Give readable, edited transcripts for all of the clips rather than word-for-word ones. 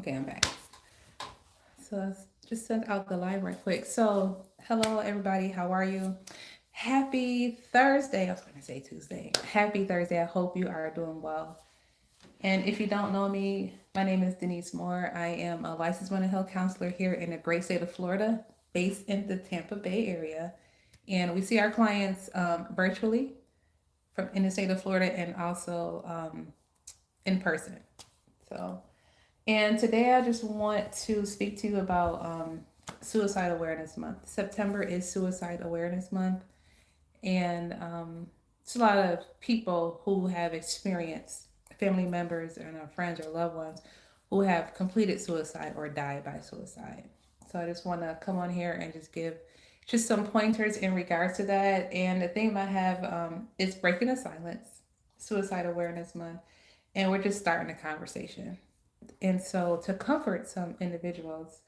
Okay, I'm back. So let's just send out the live right quick. So, hello everybody, how are you? Happy Thursday. I was going to say Tuesday. Happy Thursday. I hope you are doing well. And if you don't know me, my name is Denise Moore. I am a licensed mental health counselor here in the great state of Florida, based in the Tampa Bay area. And we see our clients virtually from in the state of Florida and also in person. So, and today I just want to speak to you about Suicide Awareness Month. September is Suicide Awareness Month, and it's a lot of people who have experienced family members and friends or loved ones who have completed suicide or died by suicide. So I just want to come on here and just give just some pointers in regards to that. And the theme I have is Breaking the Silence, Suicide Awareness Month, and we're just starting a conversation. And so, to comfort some individuals,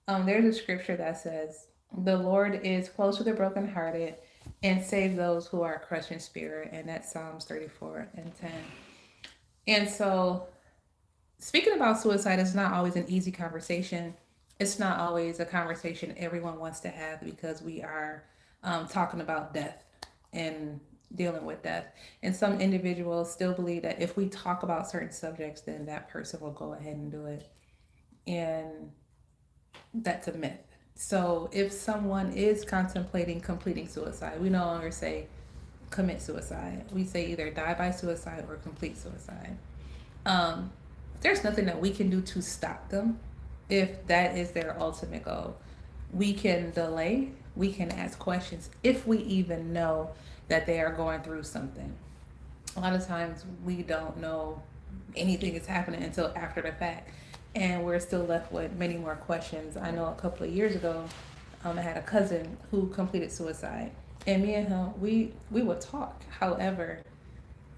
there's a scripture that says, "The Lord is close to the brokenhearted and save those who are crushed in spirit." And that's Psalms 34 and 10. And so, speaking about suicide is not always an easy conversation. It's not always a conversation everyone wants to have because we are talking about death and dealing with death. And some individuals still believe that if we talk about certain subjects, then that person will go ahead and do it. And that's a myth. So if someone is contemplating completing suicide, we no longer say commit suicide. We say either die by suicide or complete suicide. Um, there's nothing that we can do to stop them if that is their ultimate goal. We can delay, we can ask questions if we even know that they are going through something. A lot of times we don't know anything is happening until after the fact, and we're still left with many more questions. I know a couple of years ago, I had a cousin who completed suicide, and me and him, we would talk. However,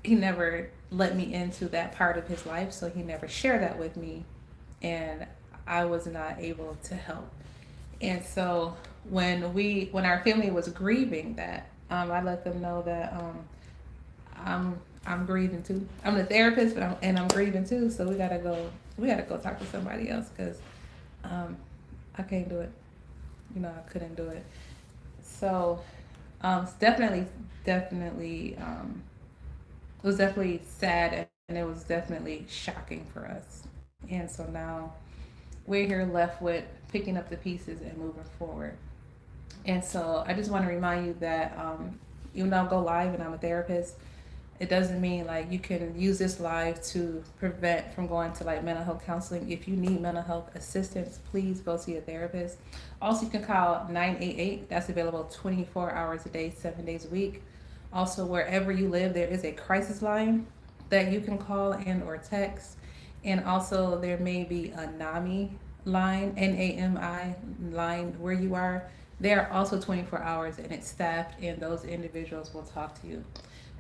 he never let me into that part of his life, so he never shared that with me, and I was not able to help. And so when our family was grieving that, I let them know that I'm I'm grieving too. I'm the therapist, but I'm grieving too. So we gotta go talk to somebody else because um, I can't do it. I couldn't do it. So it's definitely it was definitely sad and it was definitely shocking for us. And so now we're here left with picking up the pieces and moving forward. And so I just want to remind you that even though I go live and I'm a therapist, it doesn't mean like you can use this live to prevent from going to like mental health counseling. If you need mental health assistance, please go see a therapist. Also, you can call 988. That's available 24 hours a day, 7 days a week. Also, wherever you live, there is a crisis line that you can call and or text. And also, there may be a NAMI line, NAMI line where you are. They are also 24 hours and it's staffed, and those individuals will talk to you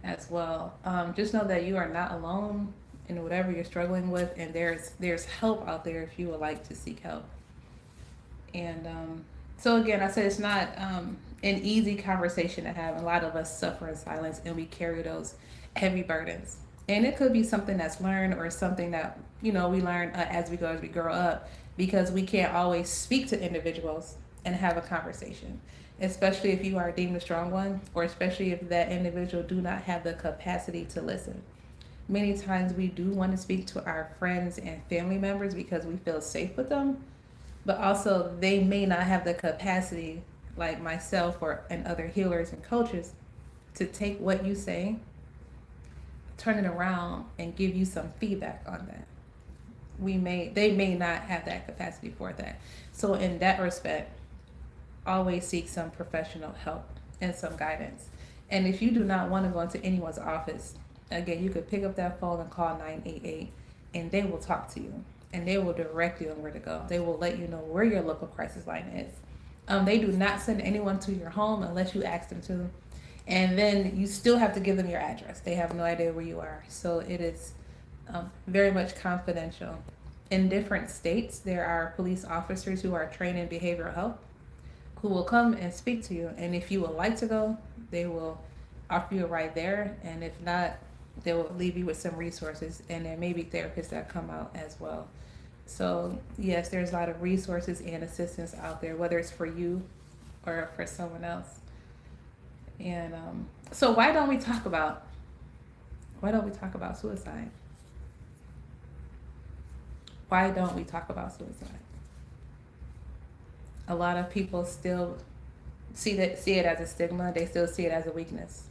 as well. Just know that you are not alone in whatever you're struggling with, and there's help out there if you would like to seek help. And so again, I said it's not an easy conversation to have. A lot of us suffer in silence, and we carry those heavy burdens. And it could be something that's learned or something that we learn as we grow up, because we can't always speak to individuals and have a conversation, especially if you are deemed a strong one, or especially if that individual do not have the capacity to listen. Many times we do want to speak to our friends and family members because we feel safe with them, but also they may not have the capacity, like myself or and other healers and coaches, to take what you say, turn it around, and give you some feedback on that. They may not have that capacity for that. So in that respect, always seek some professional help and some guidance. And if you do not want to go into anyone's office, again, you could pick up that phone and call 988, and they will talk to you and they will direct you on where to go. They will let you know where your local crisis line is. They do not send anyone to your home unless you ask them to. And then you still have to give them your address. They have no idea where you are. So it is very much confidential. In different states, there are police officers who are trained in behavioral health who will come and speak to you. And if you would like to go, they will offer you a ride there. And if not, they will leave you with some resources. And there may be therapists that come out as well. So yes, there's a lot of resources and assistance out there, whether it's for you or for someone else. And so why don't we talk about suicide? Why don't we talk about suicide? A lot of people still see it as a stigma. They still see it as a weakness.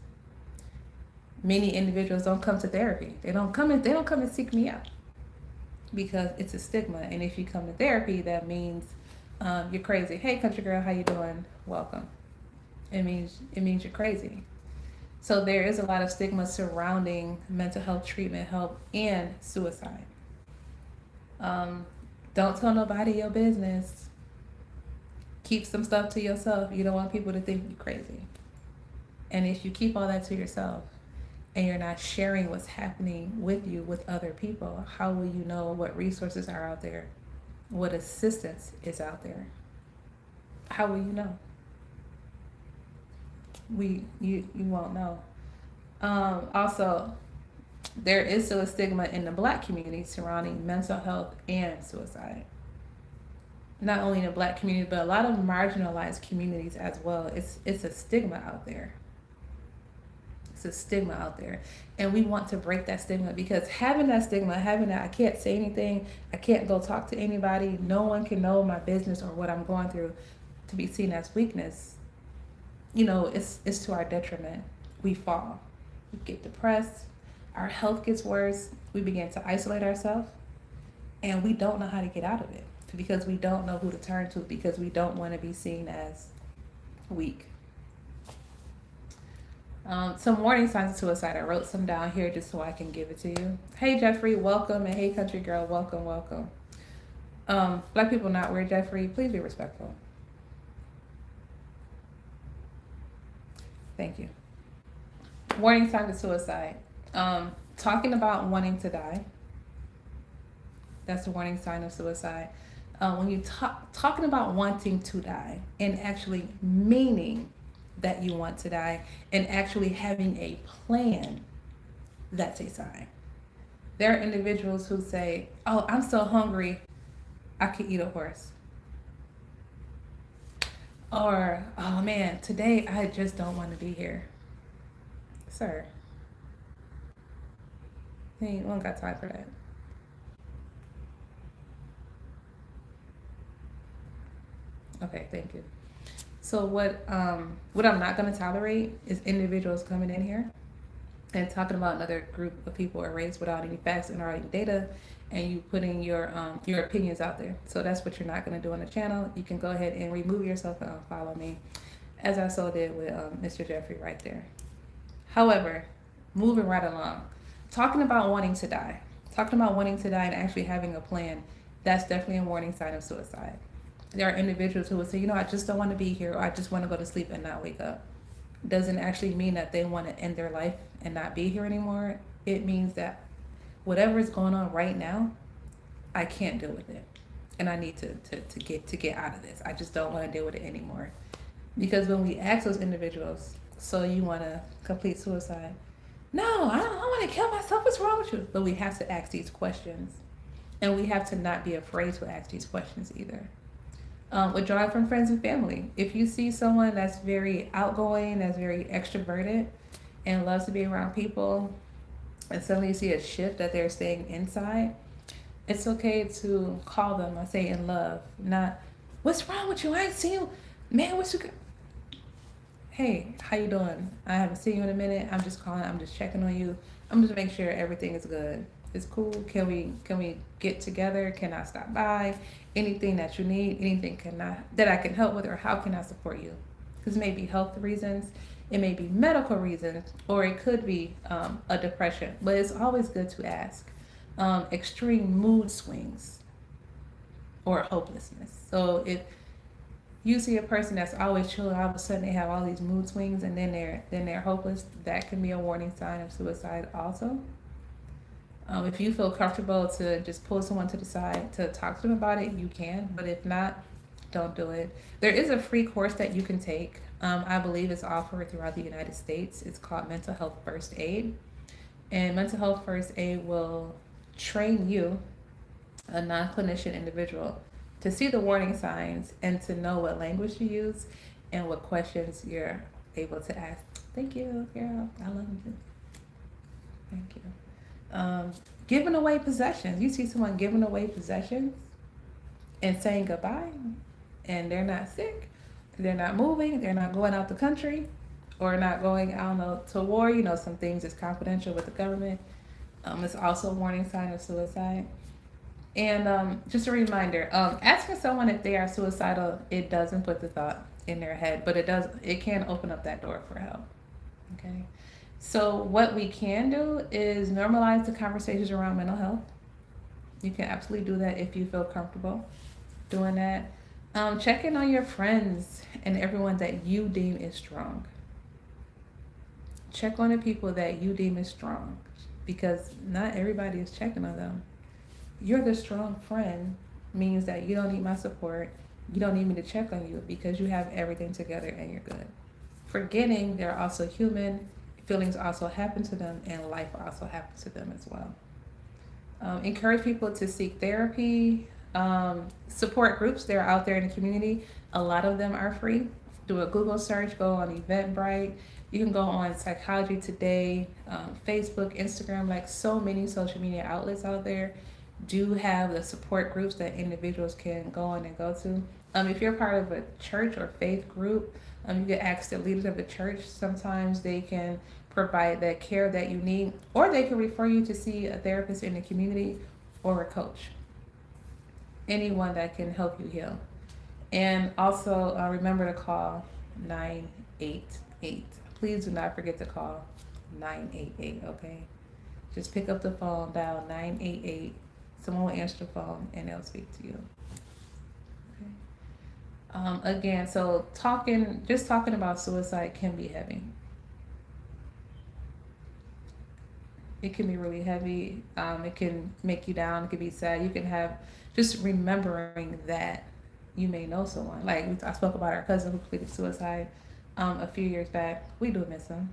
Many individuals don't come to therapy. They don't come and seek me out because it's a stigma. And if you come to therapy, that means you're crazy. Hey, country girl, how you doing? Welcome. It means you're crazy. So there is a lot of stigma surrounding mental health treatment, help, and suicide. Um, don't tell nobody your business. Keep some stuff to yourself. You don't want people to think you're crazy. And if you keep all that to yourself and you're not sharing what's happening with you with other people, how will you know what resources are out there? What assistance is out there? How will you know? You won't know. Also, there is still a stigma in the Black community surrounding mental health and suicide. Not only in the Black community, but a lot of marginalized communities as well. It's a stigma out there. It's a stigma out there, and we want to break that stigma because having that stigma, having that I can't say anything, I can't go talk to anybody, no one can know my business or what I'm going through, to be seen as weakness. It's to our detriment. We fall. We get depressed. Our health gets worse. We begin to isolate ourselves, and we don't know how to get out of it because we don't know who to turn to because we don't want to be seen as weak. Some warning signs of suicide. I wrote some down here just so I can give it to you. Hey, Jeffrey, welcome. And hey, country girl, welcome, welcome. Black people not weird, Jeffrey. Please be respectful. Thank you. Warning signs of suicide. Talking about wanting to die. That's a warning sign of suicide. When you talking about wanting to die and actually meaning that you want to die and actually having a plan, that's a sign. There are individuals who say, "Oh, I'm so hungry, I could eat a horse." Or, "Oh man, today I just don't want to be here." Sir, we don't got time for that. Okay, thank you. So what I'm not going to tolerate is individuals coming in here and talking about another group of people or race without any facts and or any data, and you putting your opinions out there. So that's what you're not going to do on the channel. You can go ahead and remove yourself and unfollow me, as I so did with Mr. Jeffrey right there. However, moving right along, talking about wanting to die and actually having a plan, that's definitely a warning sign of suicide. There are individuals who will say, I just don't want to be here, or I just want to go to sleep and not wake up. Doesn't actually mean that they want to end their life and not be here anymore. It means that whatever is going on right now, I can't deal with it, and I need to get out of this. I just don't want to deal with it anymore. Because when we ask those individuals, so you want to complete suicide? No, I don't want to kill myself. What's wrong with you? But we have to ask these questions, and we have to not be afraid to ask these questions either. Withdrawing from friends and family. If you see someone that's very outgoing, that's very extroverted, and loves to be around people, and suddenly you see a shift that they're staying inside, it's okay to call them, I say in love, not, "What's wrong with you? I ain't seen you. Man, what's you... Hey, how you doing? I haven't seen you in a minute. I'm just calling. I'm just checking on you. I'm just making sure everything is good. It's cool. Can we get together? Can I stop by? Anything that you need? Anything that I can help with, or how can I support you?" Because it may be health reasons, it may be medical reasons, or it could be a depression. But it's always good to ask. Extreme mood swings or hopelessness. So if you see a person that's always chilling, all of a sudden they have all these mood swings, and then they're hopeless, that can be a warning sign of suicide also. If you feel comfortable to just pull someone to the side to talk to them about it, you can. But if not, don't do it. There is a free course that you can take. I believe it's offered throughout the United States. It's called Mental Health First Aid. And Mental Health First Aid will train you a non-clinician individual, to see the warning signs and to know what language to use and what questions you're able to ask. Thank you, girl. I love you. Thank you. Giving away possessions. You see someone giving away possessions and saying goodbye, and they're not sick, they're not moving, they're not going out the country, or not going, I don't know, to war. You know, some things is confidential with the government. It's also a warning sign of suicide. And just a reminder, asking someone if they are suicidal, it doesn't put the thought in their head, but it can open up that door for help. Okay. So what we can do is normalize the conversations around mental health. You can absolutely do that if you feel comfortable doing that. Check in on your friends and everyone that you deem is strong. Check on the people that you deem is strong, because not everybody is checking on them. You're the strong friend means that you don't need my support. You don't need me to check on you because you have everything together and you're good. Forgetting they're also human, feelings also happen to them, and life also happens to them as well. Encourage people to seek therapy, support groups that are out there in the community. A lot of them are free. Do a Google search, go on Eventbrite. You can go on Psychology Today, Facebook, Instagram, like so many social media outlets out there do have the support groups that individuals can go on and go to. If you're part of a church or faith group, you can ask the leaders of the church. Sometimes they can provide that care that you need, or they can refer you to see a therapist in the community or a coach. Anyone that can help you heal. And also remember to call 988. Please do not forget to call 988, okay? Just pick up the phone, dial 988. Someone will answer the phone and they'll speak to you. Okay. Again, so just talking about suicide can be heavy. It can be really heavy. It can make you down. It can be sad. You can have just remembering that you may know someone. Like I spoke about our cousin who completed suicide a few years back. We do miss him.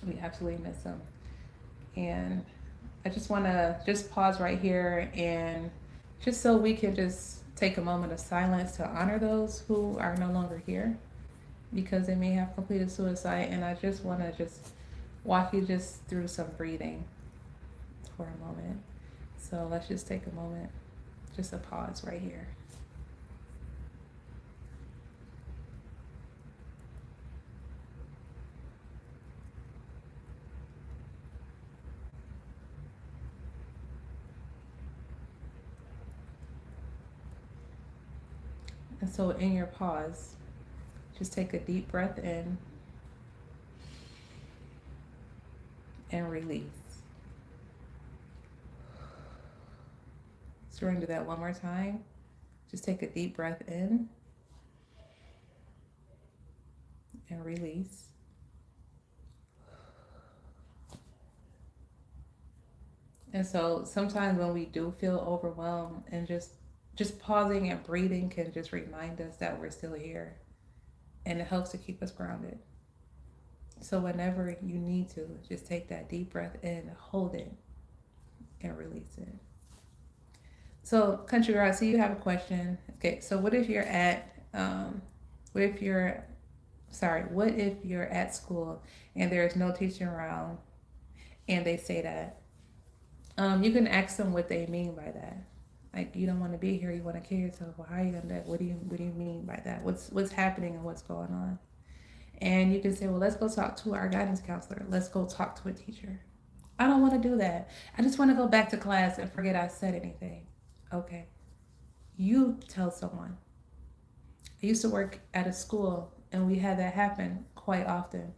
We absolutely miss him. And I just want to just pause right here, and just so we can just take a moment of silence to honor those who are no longer here because they may have completed suicide. And I just want to just walk you just through some breathing for a moment. So let's just take a moment, just a pause right here. And so in your pause, just take a deep breath in and release. So we're going to do that one more time. Just take a deep breath in and release. And so sometimes when we do feel overwhelmed, and just pausing and breathing can just remind us that we're still here, and it helps to keep us grounded. So whenever you need to, just take that deep breath in, hold it, and release it. So country girl, I see you have a question. Okay, so what if you're at what if you're at school and there's no teacher around and they say that? You can ask them what they mean by that. Like, you don't want to be here, you want to kill yourself. Well, how are you gonna do that? What do you mean by that? What's happening and what's going on? And you can say, well, let's go talk to our guidance counselor. Let's go talk to a teacher. I don't want to do that. I just want to go back to class and forget I said anything. Okay. You tell someone. I used to work at a school and we had that happen quite often.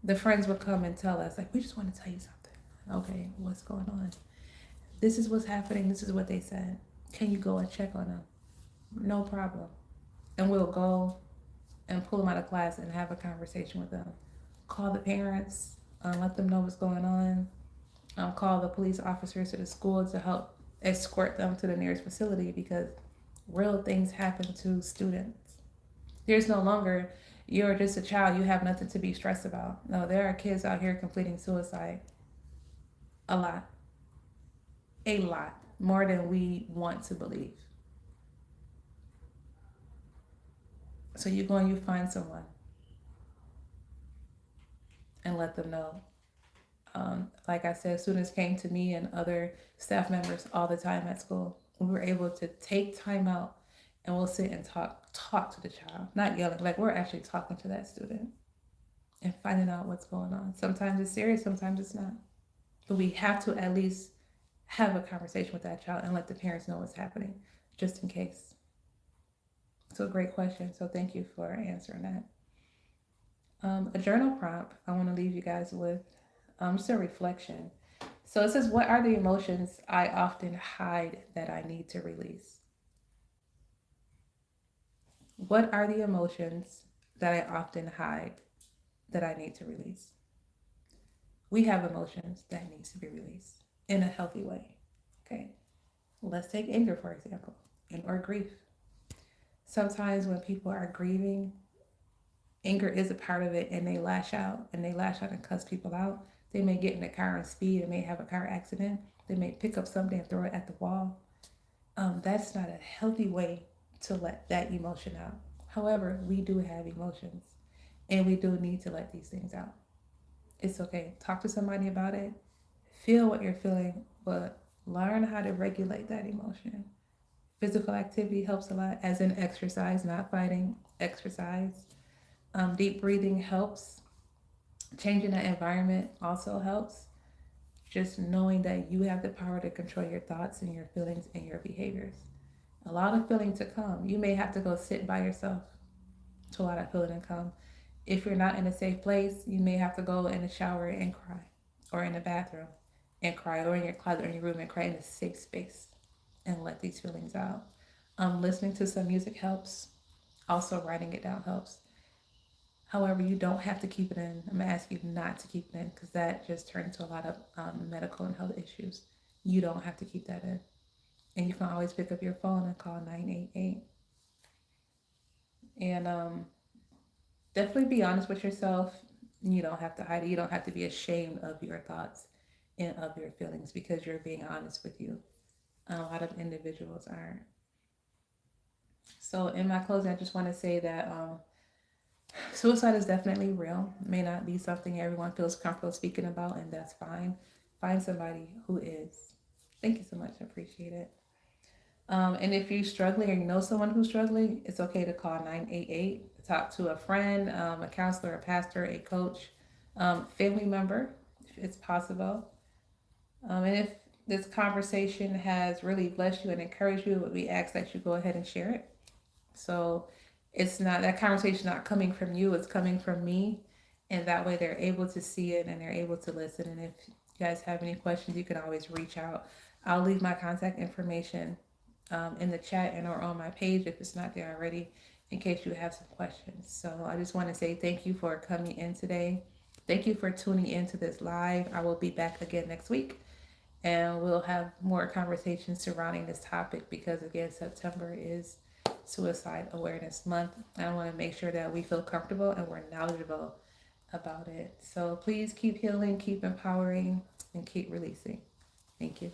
The friends would come and tell us, like, we just want to tell you something. Okay, what's going on? This is what's happening. This is what they said. Can you go and check on them? No problem. And we'll go and pull them out of class and have a conversation with them. Call the parents, let them know what's going on. Call the police officers to the school to help escort them to the nearest facility, because real things happen to students. There's no longer, you're just a child, you have nothing to be stressed about. No, there are kids out here completing suicide. A lot. more than we want to believe. So you go and you find someone and let them know. Like I said, students came to me and other staff members all the time at school. We were able to take time out and we'll sit and talk to the child, not yelling, like we're actually talking to that student and finding out what's going on. Sometimes it's serious, sometimes it's not. But we have to at least have a conversation with that child and let the parents know what's happening, just in case. So, great question. So, thank you for answering that. A journal prompt I want to leave you guys with, just a reflection. So, it says, what are the emotions I often hide that I need to release? What are the emotions that I often hide that I need to release? We have emotions that needs to be released in a healthy way. Okay. Let's take anger, for example, and or grief. Sometimes when people are grieving, anger is a part of it and they lash out and they lash out and cuss people out. They may get in a car and speed, they may have a car accident, they may pick up something and throw it at the wall. That's not a healthy way to let that emotion out. However, we do have emotions and we do need to let these things out. It's okay. Talk to somebody about it. Feel what you're feeling, but learn how to regulate that emotion. Physical activity helps a lot, as in exercise, not fighting, exercise. Deep breathing helps. Changing the environment also helps. Just knowing that you have the power to control your thoughts and your feelings and your behaviors. A lot of feeling to come. You may have to go sit by yourself to allow that feeling to come. If you're not in a safe place, you may have to go in the shower and cry, or in the bathroom and cry, or in your closet or in your room and cry in a safe space and let these feelings out. Listening to some music helps. Also, writing it down helps. However, you don't have to keep it in. I'm gonna ask you not to keep it in because that just turns into a lot of medical and health issues. You don't have to keep that in. And you can always pick up your phone and call 988. And definitely be honest with yourself. You don't have to hide it. You don't have to be ashamed of your thoughts and of your feelings because you're being honest with you. A lot of individuals aren't. So, in my closing, I just want to say that suicide is definitely real. It may not be something everyone feels comfortable speaking about, and that's fine. Find somebody who is. Thank you so much. I appreciate it. And if you're struggling or you know someone who's struggling, it's okay to call 988, talk to a friend, a counselor, a pastor, a coach, family member, if it's possible. And if this conversation has really blessed you and encouraged you, we ask that you go ahead and share it. So it's not that conversation not coming from you, it's coming from me. And that way they're able to see it and they're able to listen. And if you guys have any questions, you can always reach out. I'll leave my contact information in the chat and or on my page if it's not there already in case you have some questions. So I just want to say thank you for coming in today. Thank you for tuning into this live. I will be back again next week and we'll have more conversations surrounding this topic because again, September is Suicide Awareness Month. I want to make sure that we feel comfortable and we're knowledgeable about it. So please keep healing, keep empowering, and keep releasing. Thank you.